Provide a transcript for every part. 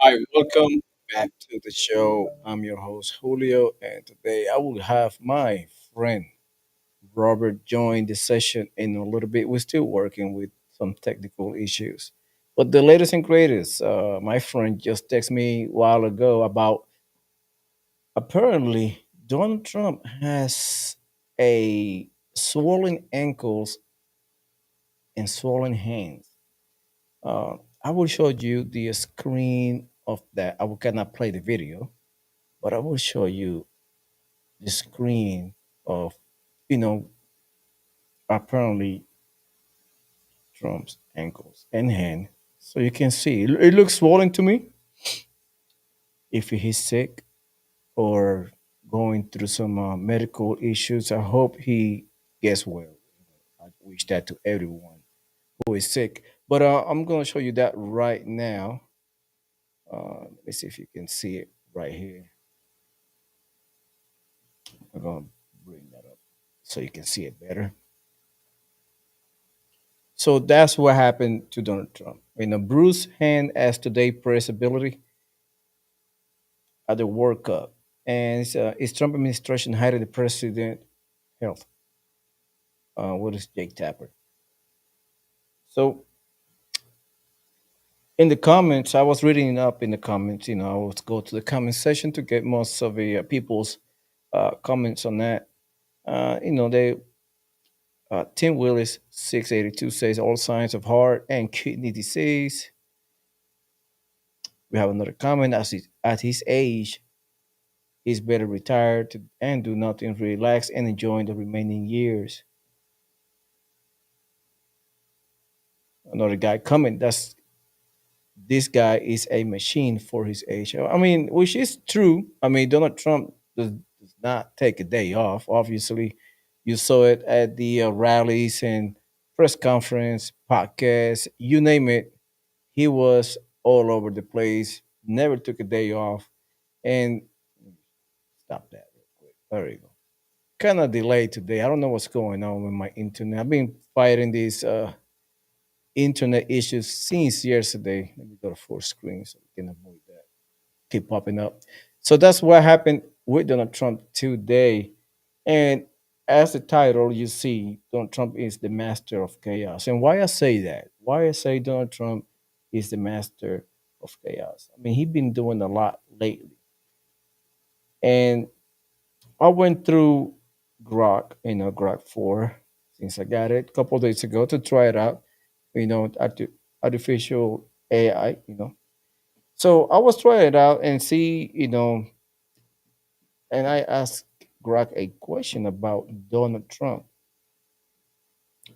Hi, welcome back to the show. I'm your host Julio, and today I will have my friend Robert join the session in a little bit. We're still working with some technical issues, but the latest and greatest. My friend just texted me a while ago about apparently Donald Trump has a swollen ankles and swollen hands. Uh, I will show you the screen of that. I will cannot play the video, but I will show you the screen of, you know, apparently Trump's ankles and hand. So you can see it looks swollen to me. If he's sick or going through some medical issues, I hope he gets well. I wish that to everyone who is sick. But I'm going to show you that right now. Let me see if you can see it right here. I'm going to bring that up so you can see it better. So that's what happened to Donald Trump. In a bruised hand as today press ability at the World Cup. And it's Trump administration hiding the president health. What is Jake Tapper? So in the comments, I was reading up in the comments. I would go to the comment section to get most of the people's comments on that. They Tim Willis 682 says all signs of heart and kidney disease. We have another comment at his age, he's better retired and do nothing, relax and enjoy the remaining years. Another guy comment, that's this guy is a machine for his age. I mean, which is true. I mean, Donald Trump does not take a day off. Obviously, you saw it at the rallies and press conference, podcast, you name it. He was all over the place. Never took a day off. And stop that real quick. There you go. Kind of delayed today. I don't know what's going on with my internet. I've been fighting these internet issues since yesterday. Let me go to full screen so we can avoid that. Keep popping up. So that's what happened with Donald Trump today. And as the title, you see, Donald Trump is the master of chaos. And why I say that? Why I say Donald Trump is the master of chaos? I mean, he's been doing a lot lately. And I went through Grok, Grok 4, since I got it a couple of days ago to try it out, artificial AI. So I was trying it out and see, and I asked Grok a question about Donald Trump.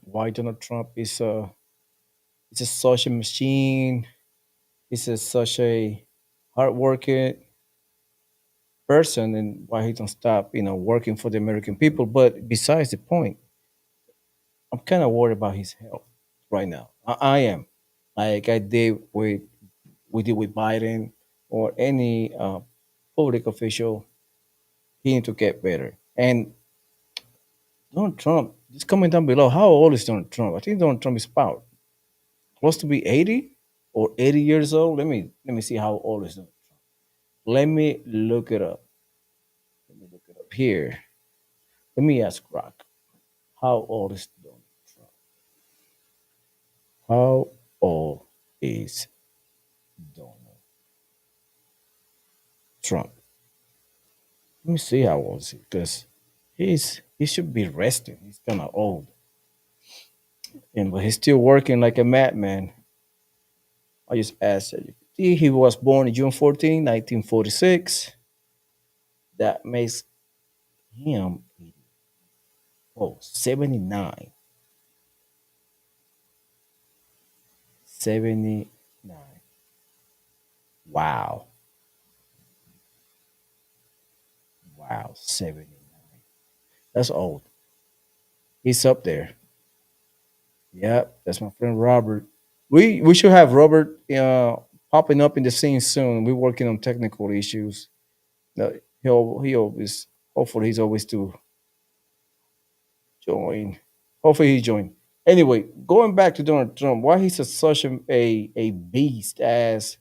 Why Donald Trump is a social machine, such a hardworking person, and why he don't stop, working for the American people. But besides the point, I'm kind of worried about his health right now. I am, like I did with we did with Biden or any public official. He need to get better. And Donald Trump, just comment down below. How old is Donald Trump? I think Donald Trump is about close to be 80 or 80 years old. Let me see how old is Donald Trump. Let me look it up. Let me look it up here. Let me ask Rock. How old is Donald Trump? How old is Donald Trump? Let me see how old is he, because he should be resting. He's kind of old, and but he's still working like a madman. I just asked ChatGPT. He was born June 14, 1946. That makes him 79. 79. Wow. Wow. 79. That's old. He's up there. Yep. That's my friend Robert. We should have Robert popping up in the scene soon. We're working on technical issues. He always, hopefully he's always to join. Hopefully he joined. Anyway, going back to Donald Trump, why he's such a beast as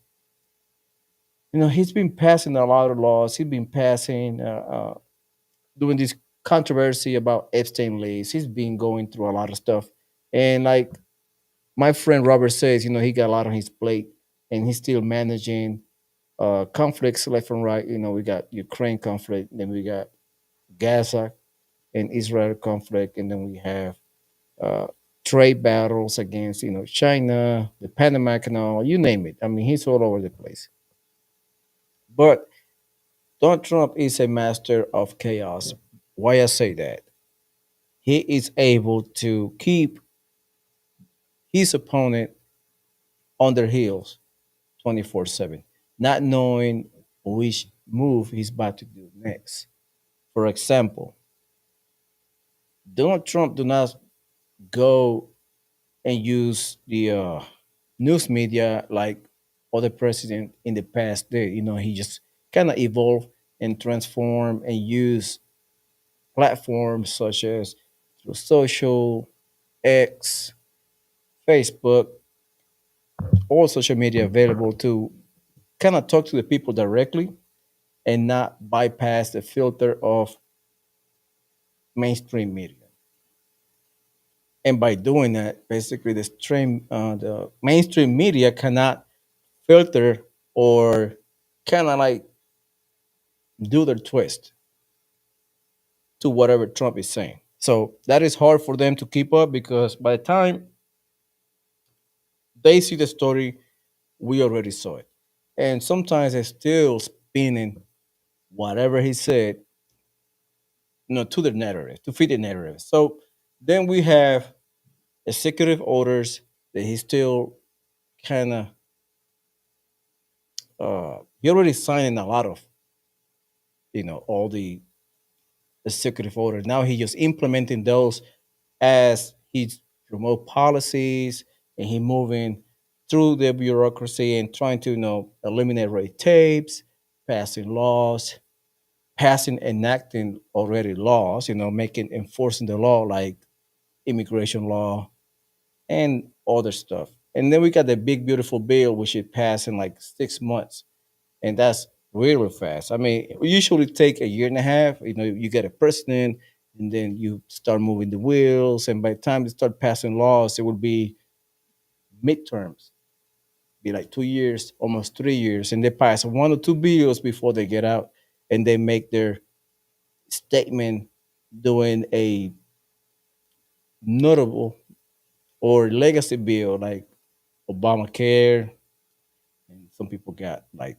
He's been passing a lot of laws. He's been passing, doing this controversy about Epstein list. He's been going through a lot of stuff. And like my friend Robert says, he got a lot on his plate and he's still managing conflicts left and right. We got Ukraine conflict, then we got Gaza and Israel conflict, and then we have uh, trade battles against, China, the Panama Canal, you name it. I mean, he's all over the place. But Donald Trump is a master of chaos. Why I say that? He is able to keep his opponent on their heels 24/7, not knowing which move he's about to do next. For example, Donald Trump do not go and use the news media like other president in the past did. He just kind of evolve and transform and use platforms such as through social, X, Facebook, all social media available to kind of talk to the people directly and not bypass the filter of mainstream media. And by doing that, basically the mainstream media cannot filter or kind of like do their twist to whatever Trump is saying. So that is hard for them to keep up because by the time they see the story, we already saw it. And sometimes they're still spinning whatever he said, to the narrative, to fit the narrative. So then we have executive orders that he's still kind of, he already signed a lot of, all the executive orders. Now he's just implementing those as he promote policies and he moving through the bureaucracy and trying to eliminate red tapes, passing laws, passing enacting already laws, making enforcing the law like immigration law and other stuff. And then we got the big beautiful bill which it passed in like 6 months, and that's really fast. I mean, it usually take a year and a half. You get a president, and then you start moving the wheels, and by the time they start passing laws, it will be midterms, be like 2 years, almost 3 years, and they pass one or two bills before they get out, and they make their statement doing a notable or legacy bill like Obamacare, and some people got like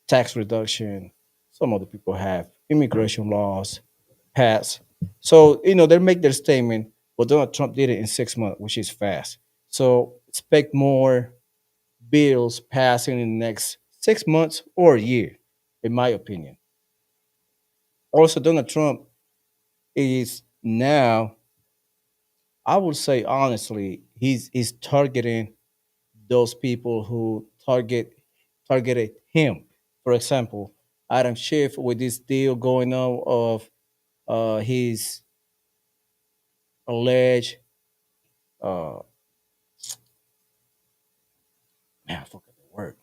tax reduction. Some other people have immigration laws passed. So, they make their statement, but Donald Trump did it in 6 months, which is fast. So expect more bills passing in the next 6 months or a year, in my opinion. Also, Donald Trump is now, I would say honestly, he's targeting those people who targeted him. For example, Adam Schiff with this deal going on of his alleged uh man, I forgot the word.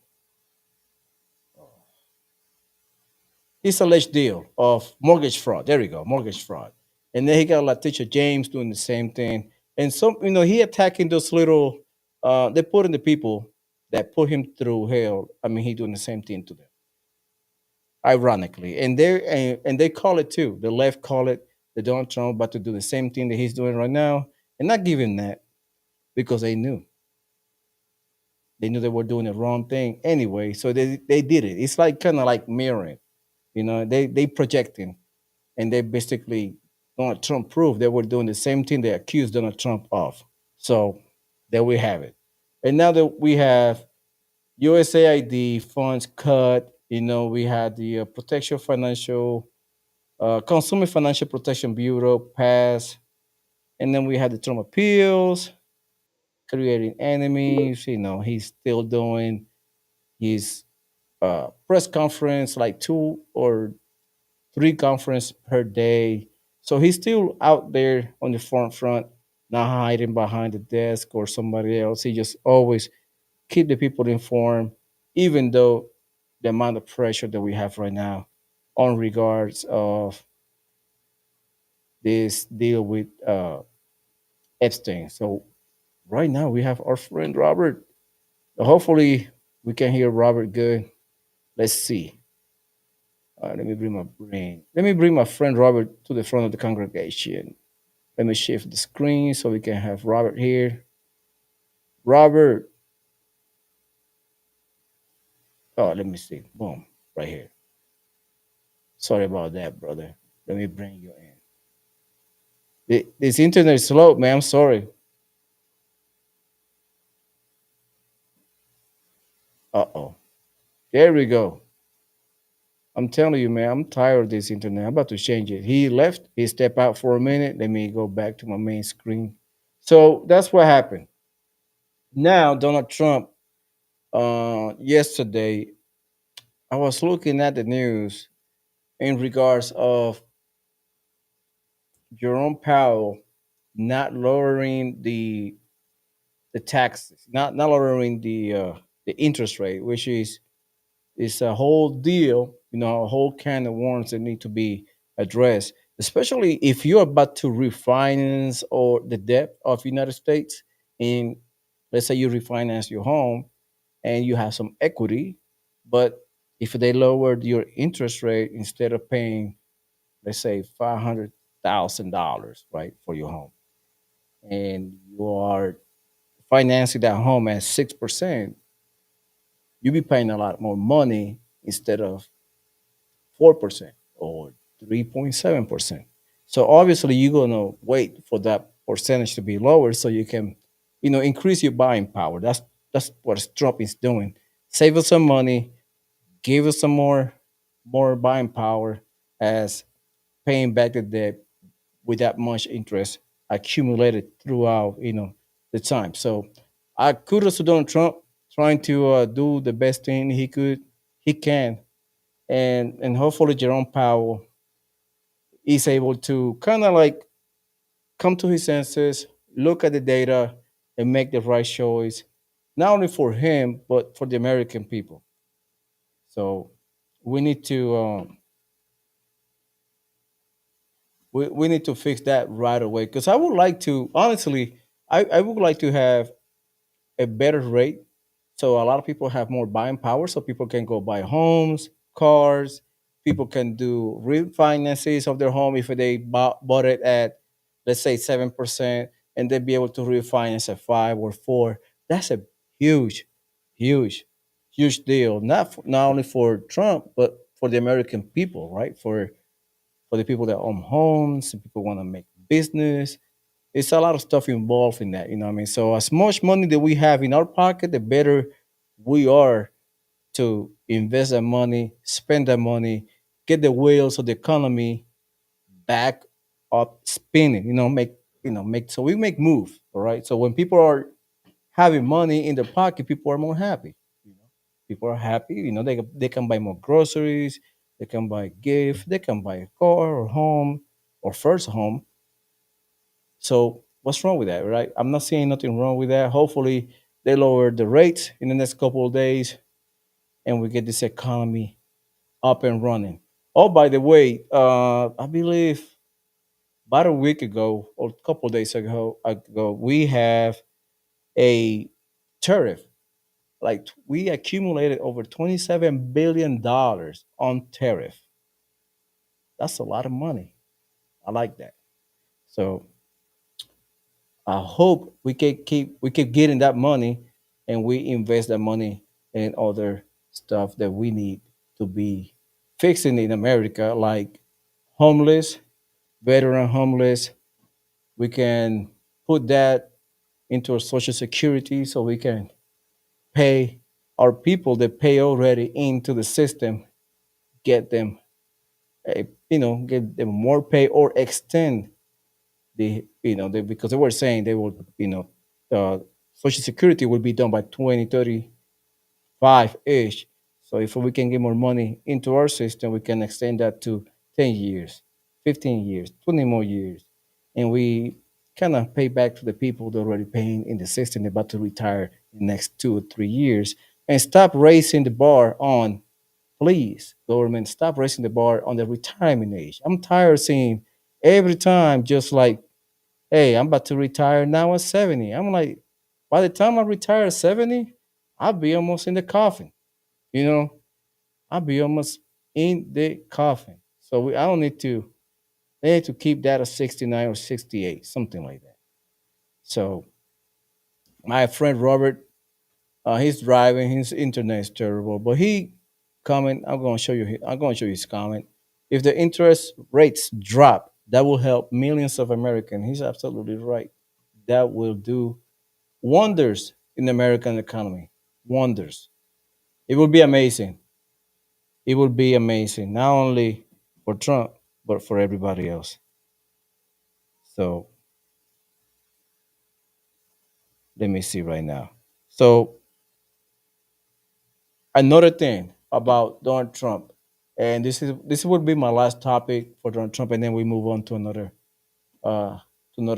His alleged deal of mortgage fraud. There we go, mortgage fraud. And then he got Letitia James doing the same thing. And some, he attacking those little they put in the people that put him through hell. I mean, he doing the same thing to them. Ironically. And they call it too. The left call it the Donald Trump about to do the same thing that he's doing right now. And not giving that because they knew. They knew they were doing the wrong thing anyway. So they did it. It's like kind of like mirroring. They projecting and they basically Donald Trump proved they were doing the same thing they accused Donald Trump of. So there we have it. And now that we have USAID funds cut, we had the Consumer Financial Protection Bureau pass, and then we had the Trump appeals, creating enemies. He's still doing his press conference like two or three conference per day. So he's still out there on the front, not hiding behind the desk or somebody else. He just always keep the people informed, even though the amount of pressure that we have right now on regards of this deal with Epstein. So right now we have our friend Robert. Hopefully we can hear Robert good. Let's see. Let me bring my brain. Let me bring my friend Robert to the front of the congregation. Let me shift the screen so we can have Robert here. Robert. Oh, let me see. Boom. Right here. Sorry about that, brother. Let me bring you in. This internet is slow, man. I'm sorry. Uh oh. There we go. I'm telling you, man, I'm tired of this internet. I'm about to change it. He left. He stepped out for a minute. Let me go back to my main screen. So that's what happened. Now, Donald Trump, yesterday, I was looking at the news in regards of Jerome Powell not lowering the taxes, not lowering the interest rate, which is a whole deal, a whole can of worms that need to be addressed, especially if you're about to refinance or the debt of United States. And let's say you refinance your home and you have some equity, but if they lowered your interest rate instead of paying, let's say $500,000, right, for your home, and you are financing that home at 6%, you'll be paying a lot more money instead of 4% or 3.7%. So obviously you're gonna wait for that percentage to be lower so you can, increase your buying power. That's what Trump is doing. Save us some money, give us some more buying power as paying back the debt with that much interest accumulated throughout, the time. So I kudos to Donald Trump trying to do the best thing he can, and hopefully Jerome Powell is able to kind of like come to his senses, look at the data, and make the right choice, not only for him but for the American people. So we need to we need to fix that right away. Because I would like to honestly, I would like to have a better rate. So a lot of people have more buying power, so people can go buy homes, cars. People can do refinances of their home if they bought it at, let's say, 7%, and they'd be able to refinance at 5 or 4. That's a huge, huge, huge deal. Not only for Trump, but for the American people, right? For the people that own homes, the people want to make business. It's a lot of stuff involved in that, you know what I mean? So as much money that we have in our pocket, the better we are to invest that money, spend that money, get the wheels of the economy back up spinning, make so we make move, all right? So when people are having money in their pocket, people are more happy. You know, people are happy. They can buy more groceries, they can buy gift, they can buy a car or home or first home. So what's wrong with that, right? I'm not seeing nothing wrong with that. Hopefully, they lower the rates in the next couple of days, and we get this economy up and running. Oh, by the way, I believe about a week ago or a couple of days ago, we have a tariff. Like we accumulated over $27 billion on tariff. That's a lot of money. I like that. So I hope we keep getting that money, and we invest that money in other stuff that we need to be fixing in America, like homeless, veteran homeless. We can put that into our social security so we can pay our people that pay already into the system, get them get them more pay or extend because they were saying they will, uh, social security will be done by 2035 ish. So if we can get more money into our system, we can extend that to 10 years, 15 years, 20 more years, and we kind of pay back to the people that are already paying in the system, about to retire in the next 2 or 3 years, and stop raising the bar on Please, government, stop raising the bar on the retirement age. I'm tired of seeing every time just like, hey, I'm about to retire now at 70. I'm like, by the time I retire at 70, I'll be almost in the coffin. You know, I'll be almost in the coffin. So I don't need to, they need to keep that at 69 or 68, something like that. So my friend Robert, he's driving, his internet is terrible, but he comment, I'm going to show you, I'm going to show you his comment. If the interest rates drop, that will help millions of Americans. He's absolutely right. That will do wonders in the American economy. Wonders. It will be amazing. It will be amazing, not only for Trump, but for everybody else. So let me see right now. So another thing about Donald Trump, and this would be my last topic for Donald Trump, and then we move on to another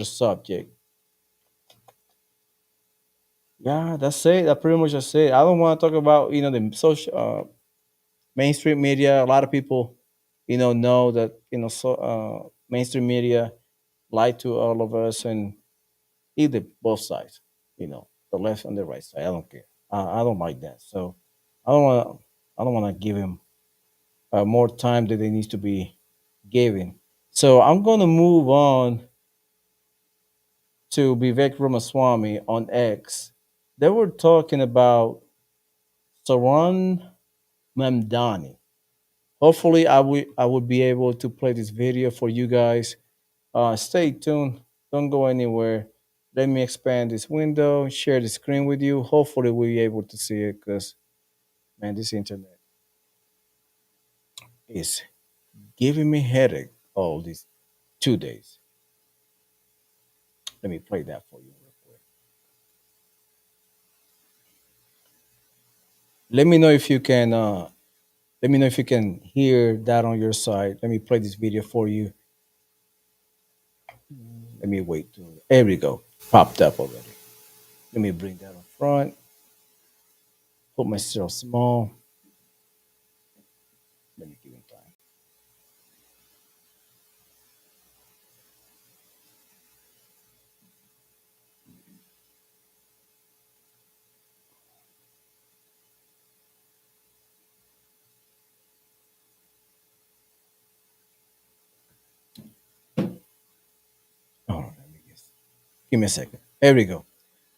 subject. Yeah, that's it. That pretty much just it. I don't want to talk about the social mainstream media. A lot of people know that mainstream media lie to all of us and either both sides, the left and the right side. I don't care. I don't like that. So I don't want I don't want to give him more time that they needs to be given. So I'm going to move on to Vivek Ramaswamy on X. They were talking about Saran Mamdani. Hopefully, I will be able to play this video for you guys. Stay tuned. Don't go anywhere. Let me expand this window, share the screen with you. Hopefully, we'll be able to see it because, man, this internet is giving me headache all these 2 days. Let me play that for you real quick. Let me know if you can. Let me know if you can hear that on your side. Let me play this video for you. Let me wait. There we go. Popped up already. Let me bring that up front. Put myself small. Let me give him time. All right, let me guess. Give me a second. There we go.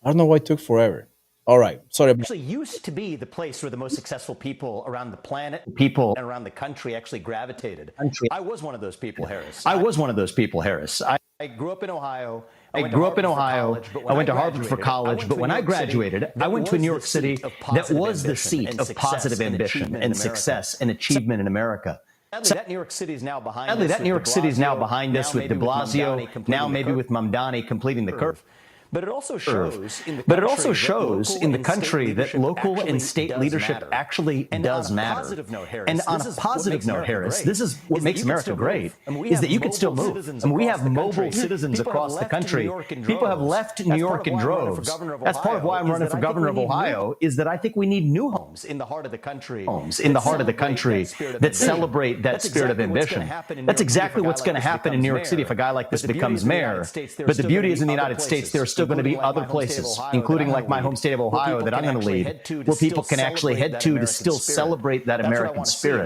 I don't know why it took forever. All right. Sorry about Actually used to be the place where the most successful people around the planet, people and around the country actually gravitated. I was one of those people, Harris. I was one of those people, Harris. I grew up in Ohio. I grew up in Ohio. I went to Harvard for college, but when I graduated, I went to a New York City that was the seat of positive ambition and success and achievement in America. Sadly, that New York City is now behind us with de Blasio, now maybe with Mamdani completing the curve. But it also shows in the country that local and state leadership actually does matter. And on a positive note, Harris, this is what makes America great, is that you can still move. And we have mobile citizens across the country. People have left New York in droves. That's part of why I'm running for governor of Ohio, is that I think we need new homes in the heart of the country, that celebrate that spirit of ambition. That's exactly what's going to happen in New York City if a guy like this becomes mayor. But the beauty is in the United States, there are still going to be other places, including like my home state of Ohio that I'm going to lead, where people can actually head to still celebrate that American spirit.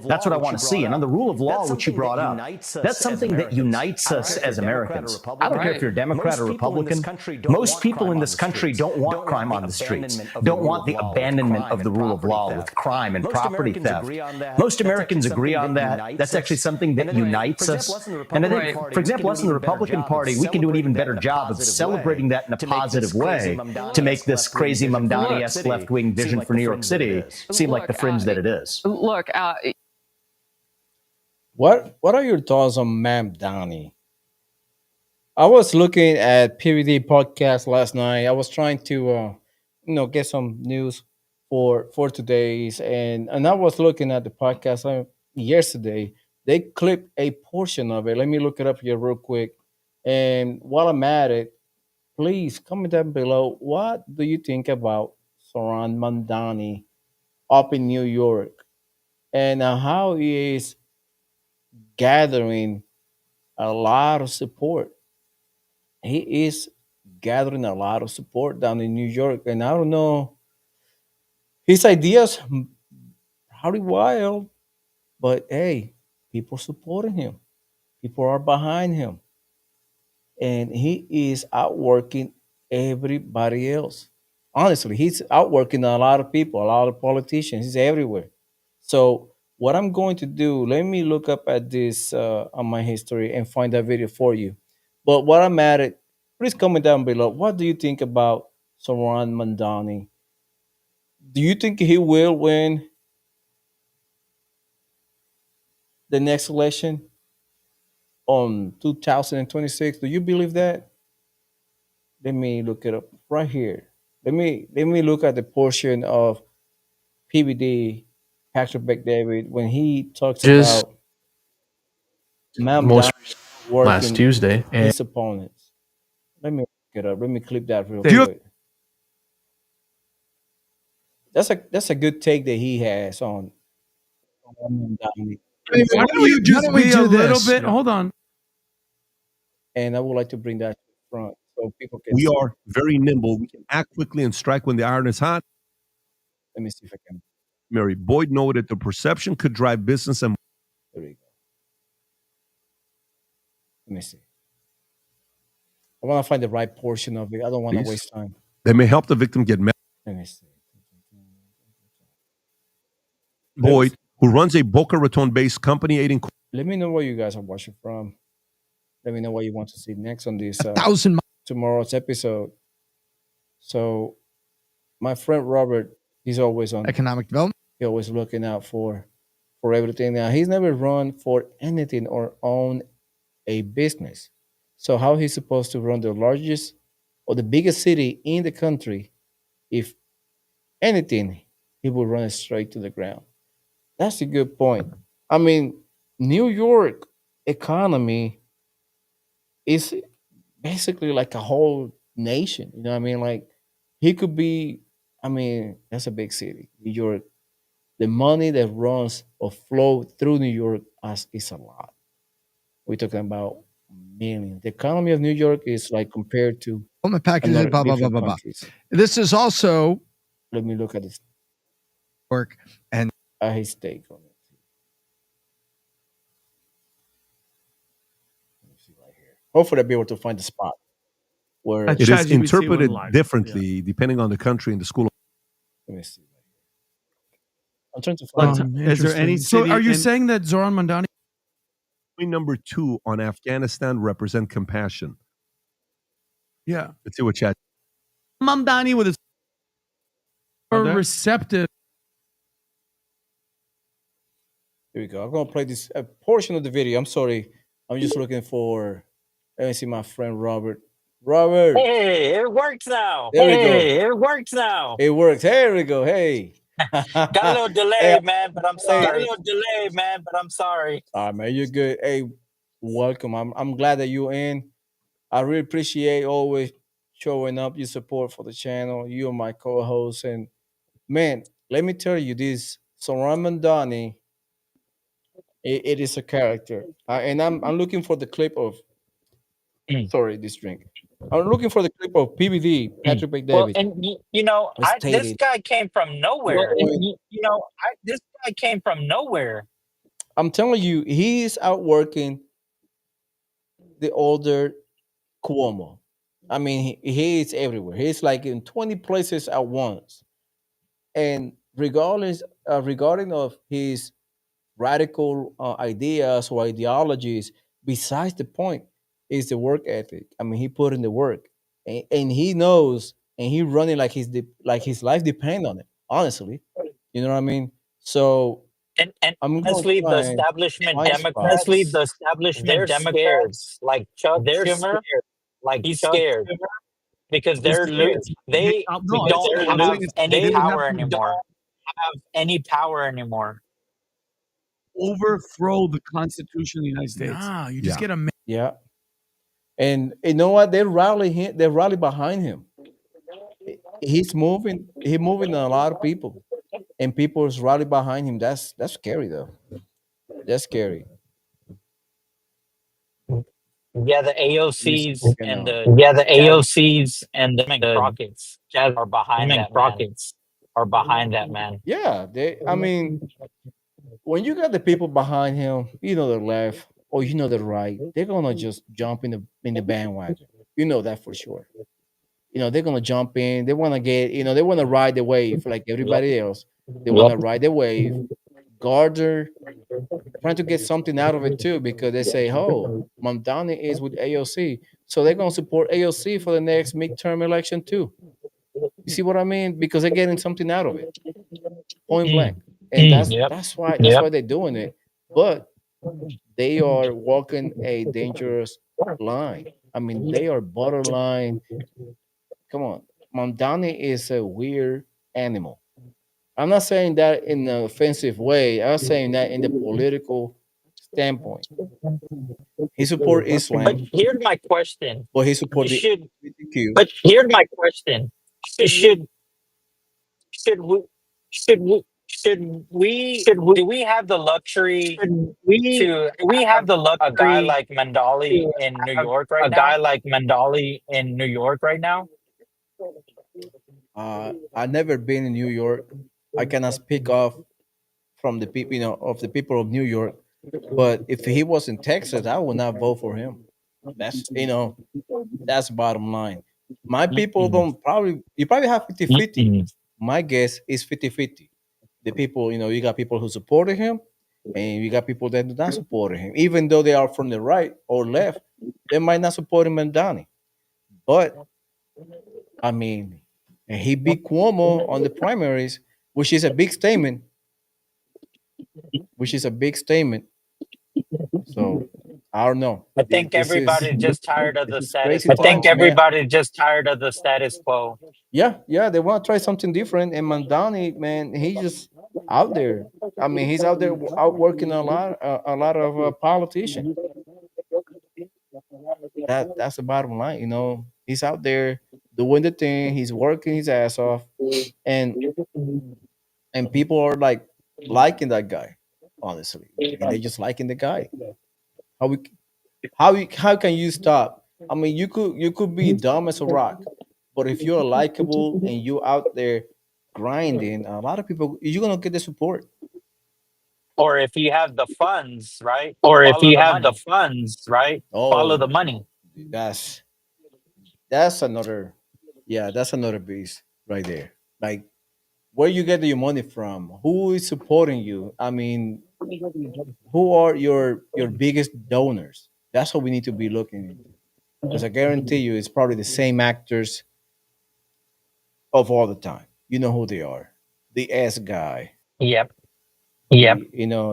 That's what I want to see. And on the rule of law, which you brought up, that's something that unites us as Americans. I don't care if you're a Democrat or Republican. Most people in this country don't want crime on the streets, don't want the abandonment of the rule of law with crime and property theft. Most Americans agree on that. That's actually something that unites us. And I think, for example, us in the Republican Party, we can do an even better job of celebrating that in a positive way to make this crazy Mamdani-esque left-wing vision for New York City seem like the fringe that it is. Look, what are your thoughts on Mam Donnie? I was looking at PVD podcast last night. I was trying to get some news for today's and I was looking at the podcast yesterday. They clipped a portion of it. Let me look it up here real quick. And while I'm at it, please comment down below. What do you think about Saran Mandani up in New York? and how he is gathering a lot of support. He is gathering a lot of support down in New York, and I don't know, his ideas probably wild, but hey, people supporting him. People are behind him, and he is outworking everybody else. Honestly, he's outworking a lot of people, a lot of politicians. He's everywhere. So what I'm going to do, let me look up at this on my history and find that video for you. But what I'm at it, please comment down below. What do you think about Saran Mandani? Do you think he will win the next election on 2026? Do you believe that? Let me look it up right here. Let me look at the portion of PBD, Patrick David, when he talks Just about Ma'am most Don last working Tuesday, and his opponents. Let me look it up. Let me clip that real Do you quick. That's a good take that he has on Ma'am Don. Why don't you just be a little bit? Hold on. And I would like to bring that to the front so people can We see. are very nimble. We can act quickly and strike when the iron is hot. Let me see if I can. Mary Boyd noted the perception could drive business and There we go. Let me see. I want to find the right portion of it. I don't want to waste time. they may help the victim get met. Let me see. Boyd, who runs a Boca Raton based company aiding Let me know where you guys are watching from. Let me know what you want to see next on this 1,000 tomorrow's episode. So my friend Robert, he's always on. economic development. He's always looking out for everything. Now he's never run for anything or own a business. So how he's supposed to run the largest or the biggest city in the country if anything he will run it straight to the ground. That's a good point. I mean, New York economy is basically like a whole nation. You know what I mean? Like he could be. I mean, that's a big city, New York. The money that runs or flow through New York is a lot. We're talking about millions. The economy of New York is like compared to Packages, another blah, blah, blah, different blah, blah. countries. This is also Let me look at this work and at his take on it. Let me see right here. Hopefully, I'll be able to find the spot where. That's it is ChatGPT interpreted went live. differently depending on the country and the school. Let me see. I'm trying to find. is there any city? So are you saying that Zoran Mandani? Number 2 on Afghanistan represent compassion. Yeah. Let's see what chat. Mamdani with his receptive. Here we go. I'm gonna play this portion of the video. I'm sorry. I'm just looking for. Let me see my friend Robert. Robert. Hey, it works now. There we go. Hey, it works now. It works. Here we go. Hey. Got a little Hey, delay, man, but I'm hey. sorry. Got a little delay, man, but I'm sorry. All right, man. You're good. Hey, welcome. I'm glad that you're in. I really appreciate always showing up your support for the channel. You are my co-host, and man, let me tell you this: Soran Mandani, it is a character, and I'm looking for the clip of. Mm, Sorry, this drink. I'm looking for the clip of PBD mm. Patrick Well, McDavid and you know, this stated. guy came from nowhere. Going, This guy came from nowhere. I'm telling you, he is outworking the older Cuomo. I mean, he is everywhere. He's like in 20 places at once. And regardless, regarding of his radical ideas or ideologies, besides the point is the work ethic. I mean, he put in the work, and he knows, and he running like like his life depend on it. Honestly, you know what I mean. So And I'm going to honestly, the try and establishment find a spot. Democrats, Democrats like Chuck they're Schumer, scared. He's Chuck scared because He's scared. they No, don't I'm saying have it's, any they would have power to anymore. overthrow the Constitution of the United States. Nah, you just Yeah. get a. Yeah, and you know what? They rally him. They rally behind him. He's moving. He's moving a lot of people. and people's rally behind him. That's scary though. That's scary. Yeah, the Let me see if AOCs I can. and the Yeah, the Jasmine AOCs and the Crockett's are behind Jasmine that man. Crockett's are behind that man. Yeah, they. I mean, when you got the people behind him, you know the left or you know the right, they're gonna just jump in the bandwagon. You know that for sure. You know they're gonna jump in. They want to get. You know they want to ride the wave like Yep. everybody else. They want to ride the wave. Garter trying to get something out of it too because they say, "Oh, Mamdani is with AOC, so they're gonna support AOC for the next midterm election too." You see what I mean? Because they're getting something out of it, point blank, Mm. and Yep. that's why they're doing it. But they are walking a dangerous line. I mean, they are borderline. Come on, Mamdani is a weird animal. I'm not saying that in an offensive way. I'm saying that in the political standpoint. He support But Islam, here's my question: but he support the Should LGBTQ. but here's my question: Should should we should we Should we do we have the luxury should we to do we have have the a guy luxury like Mandali to in New have York right a guy now? like Mandali in New York right now? I've never been in New York. I cannot speak of from the people, of the people of New York. But if he was in Texas, I would not vote for him. That's bottom line. My people Mm-mm. don't probably, you probably have 50-50. Mm-mm. My guess is 50-50. The people, you got people who supported him and you got people that do not support him. Even though they are from the right or left, they might not support him and Donnie. But I mean, and he beat Cuomo on the primaries, which is a big statement, which is a big statement. So I don't know. I think This is everybody's just tired of this the is status crazy quo. times, man. Everybody's just tired of the status quo. Yeah, they want to try something different. And Mandani, man, he's just out there. I mean, he's out there out working a lot of politicians. That's the bottom line. He's out there doing the thing. He's working his ass off, and people are like liking that guy. Honestly, and they just liking the guy. How we how can you stop? I mean, you could be dumb as a rock, but if you're likable and you out there grinding, a lot of people you're gonna get the support. Or if you have the funds, right? Or if Follow you the have the money. funds, right? Follow the money. That's that's another, yeah, that's another beast right there. Like where you get your money from? Who is supporting you? I mean, who are your biggest donors? That's what we need to be looking into. Because I guarantee you, it's probably the same actors of all the time. You know who they are. The S guy. Yep. Yep.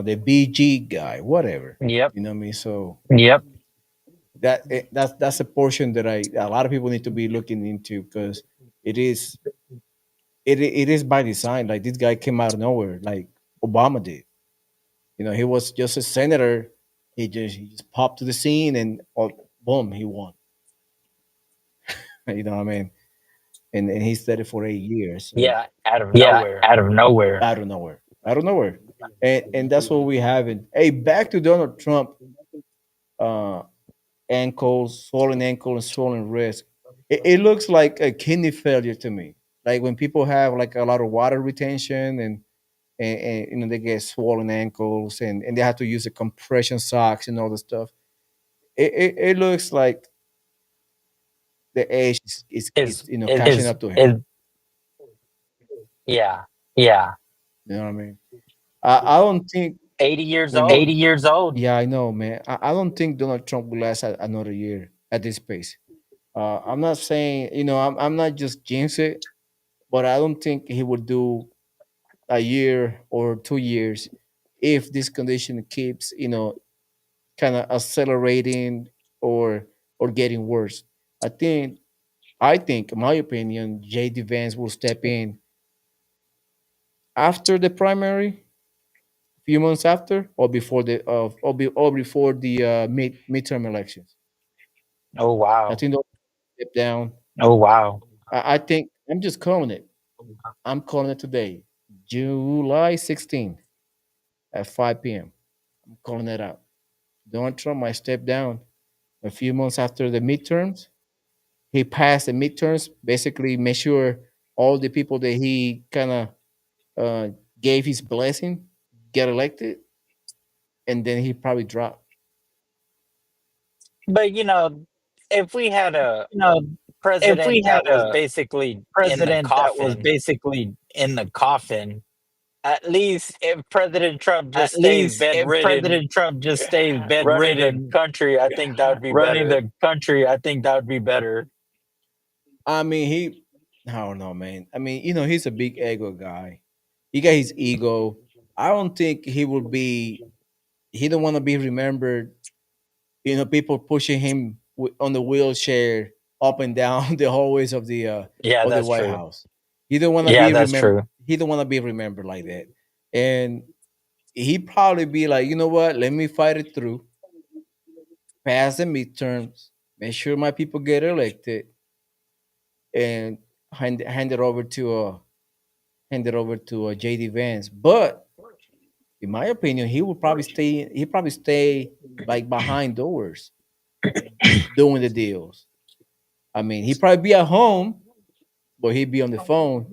The BG guy, whatever. Yep. You know what I mean? So yep. That's a portion that a lot of people need to be looking into because it is it is by design. Like this guy came out of nowhere, like Obama did. He was just a senator. He just popped to the scene and boom, he won. You know what I mean? And he said it for 8 years. So Yeah. Out of yeah, nowhere. out of nowhere. Out of nowhere. Out of nowhere. And that's what we have. Hey, back to Donald Trump. Uh, swollen ankle, and swollen wrist. It looks like a kidney failure to me. Like when people have like a lot of water retention and they get swollen ankles and they have to use the compression socks and all the stuff. It looks like the age is Is catching is up to him. yeah. Yeah, you know what I mean. I don't think 80 years when 80 old. years old. Yeah, I know, man. I don't think Donald Trump will last another year at this pace. I'm not saying, I'm not just jinx it, but I don't think he would do a year or 2 years if this condition keeps, kind of accelerating or getting worse. I think, in my opinion, JD Vance will step in after the primary, few months after, or before or before the midterm elections. Oh I wow. think they'll step down. Oh wow! I think I'm just calling it. I'm calling it today. July 16th at 5 p.m. I'm calling it out. Donald Trump might step down a few months after the midterms. He passed the midterms, basically make sure all the people that he kind of uh, gave his blessing get elected, and then he probably dropped. But if we had a You know, if we president had that was a basically in the president that was coffin, basically in the coffin, at least if President Trump just at stays least if bedridden President Trump just stays running the bedridden country, I think that would be running better. the country, I think that would be better. I mean, I don't know, man. I mean, he's a big ego guy. He got his ego. I don't think he don't want to be remembered, people pushing him on the wheelchair up and down the hallways Yeah, of the that's White true. House. He don't want to Yeah, be that's remembered. true. He don't want to be remembered like that. And he probably be like, you know what? Let me fight it through, pass the midterms, make sure my people get elected, and hand it over to JD Vance. But in my opinion, he will probably stay. He probably stay like behind doors doing the deals. I mean, he probably be at home, but he'd be on the phone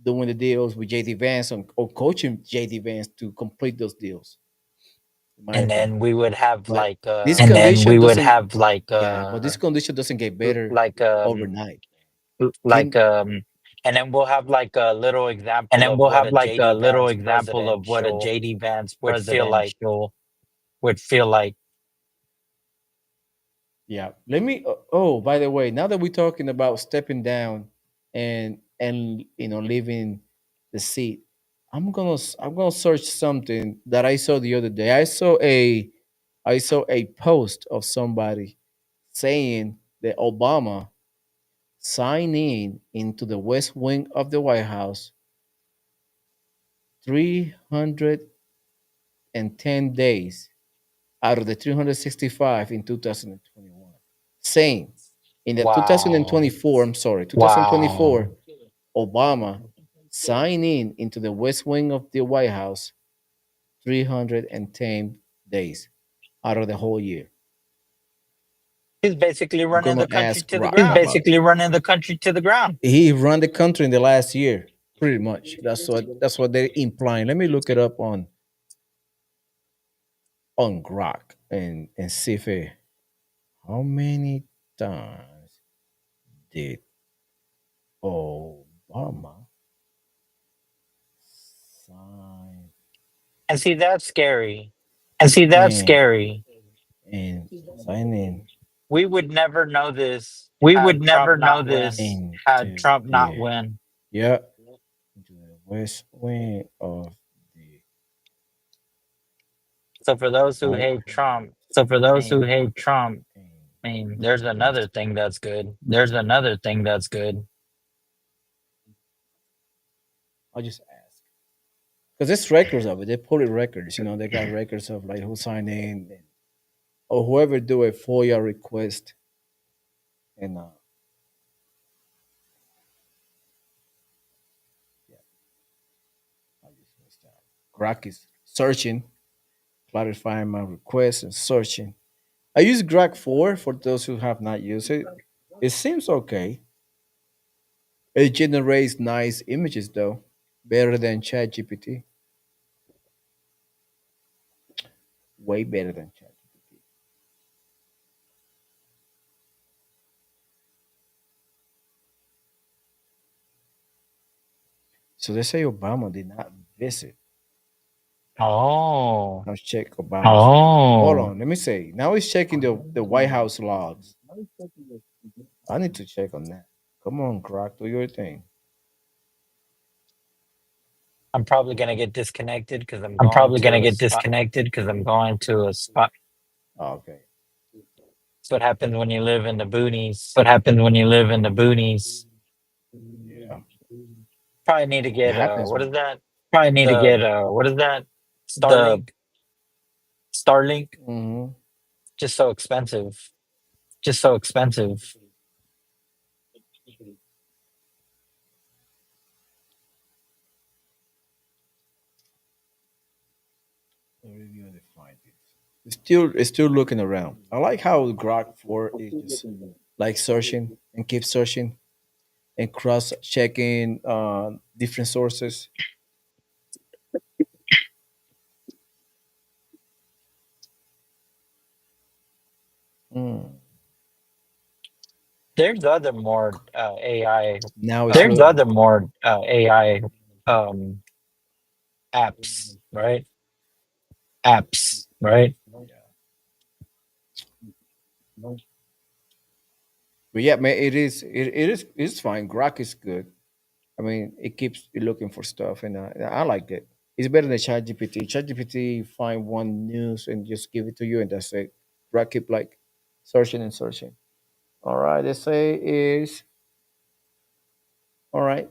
doing the deals with JD Vance or coaching JD Vance to complete those deals. In my And then opinion, we would have but like this condition doesn't. Yeah, but this condition doesn't get better like overnight. like Can and then we'll have like a little and example then of we'll what have a like a JD little Vance example of what a presidential JD Vance would feel like. presidential would feel like. Yeah. Let me. Oh, by the way, now that we're talking about stepping down and leaving the seat, I'm gonna search something that I saw the other day. I saw a post of somebody saying that Obama signed in into the West Wing of the White House 310 days out of the 365 in 2021, saying in the Wow. 2024, I'm sorry, 2024, Obama signed in into the West Wing of the White House 310 days out of the whole year. He's basically I'm running gonna the country ask to the Rock ground. about it. Running the country to the ground. He ran the country in the last year, pretty much. That's what they're implying. Let me look it up on Grok and see if how many times did Obama sign And see, that's scary. and see that's scary and sign in We would never know this we would had Trump never know not win. this had Trump not win. Yeah, into the West Wing of the So for those who White hate Trump, House. So for I those who mean, hate Trump, I mean, there's another thing that's good. there's another thing that's good. I'll just ask because there's records of it. They pull it records. They got records of like who signed in or whoever do a FOIA request. And yeah, I just missed out. Grok is searching, clarifying my request and searching. I use Grok 4 for those who have not used it. It seems okay. It generates nice images though, better than ChatGPT. Way better than ChatGPT. So they say Obama did not visit. Oh, Let's check Obama. Hold on, let me see. Now he's checking the White House logs. I need to check on that. Come on, Grok, do your thing. I'm probably gonna get disconnected because I'm I'm going probably to gonna a get spot. disconnected because I'm going to a spot. Oh, okay. That's what happens when you live in the boonies. What happens when you live in the boonies? Yeah, Probably need to it get happens. what is that? Probably need to The get what is that? The Starlink. Starlink. Hmm. Just so expensive. Just so expensive. find this. It's still looking around. I like how Grok 4 is just like searching and keep searching and cross checking different sources. Mm. There's other more AI. Now it's There's loading. other more AI um, apps, right? Right? Yeah. But yeah, man, it's fine. Grok is good. I mean, it keeps you looking for stuff, and I like it. It's better than ChatGPT. ChatGPT find one news and just give it to you, and that's it. Grok keep like searching and searching. All right, they say is all right.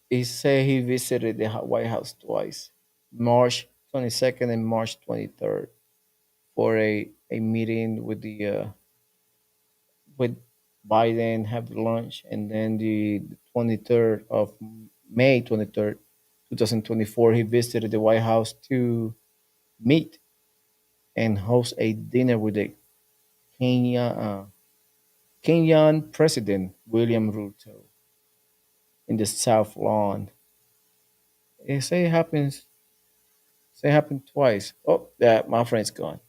He say he visited the White House twice, March 22nd and March 23rd, for a meeting with Biden, have lunch, and then the 23rd of May 23rd, 2024, he visited the White House to meet and host a dinner with the Kenyan President William Ruto in the South Lawn. It say it happens. Say it happened twice. Oh, yeah, my friend's gone.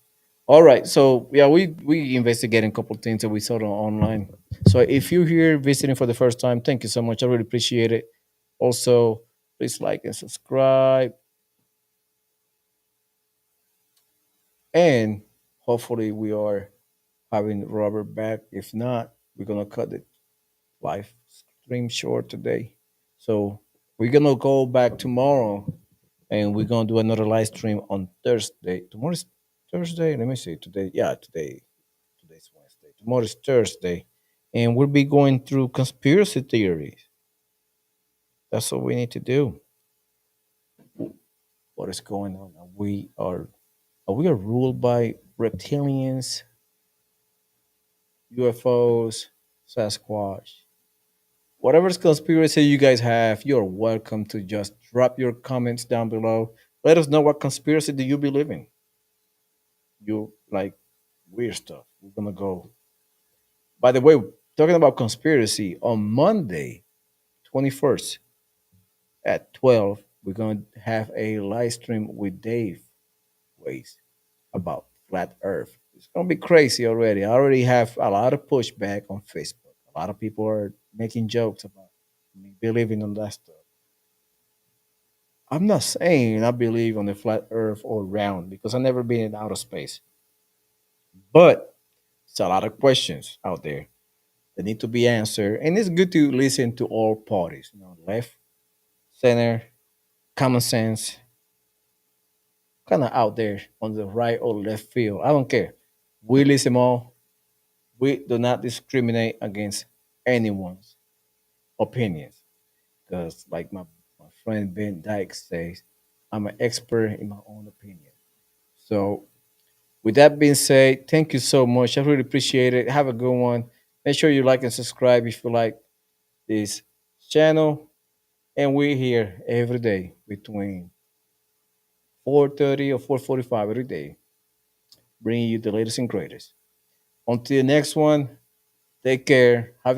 All right, so yeah, we investigating a couple things that we saw online. So if you're here visiting for the first time, thank you so much. I really appreciate it. Also, please like and subscribe, and hopefully we are having Robert back. If not, we're gonna cut the live stream short today. So we're gonna go back tomorrow, and we're gonna do another live stream on Thursday. Tomorrow's Thursday. Let me see. Today, yeah, today. Today's Wednesday. Tomorrow's Thursday. And we'll be going through conspiracy theories. That's what we need to do. What is going on? Are we ruled by reptilians, UFOs, Sasquatch? Whatever's conspiracy you guys have, you're welcome to just drop your comments down below. Let us know what conspiracy do you believe in. You like weird stuff. We're gonna go. By the way, talking about conspiracy, on Monday, 21st, at 12, we're going to have a live stream with Dave Ways about flat earth. It's going to be crazy already. I already have a lot of pushback on Facebook. A lot of people are making jokes about me believing on that stuff. I'm not saying I believe on the flat earth or round because I've never been in outer space. But it's a lot of questions out there that need to be answered. And it's good to listen to all parties, left, center, common sense, kind of out there on the right or left field. I don't care. We listen all. We do not discriminate against anyone's opinions because, like my friend Ben Dyke says, I'm an expert in my own opinion. So, with that being said, thank you so much. I really appreciate it. Have a good one. Make sure you like and subscribe if you like this channel. And we're here every day between 4:30 or 4:45 every day, bringing you the latest and greatest. Until the next one, take care. Have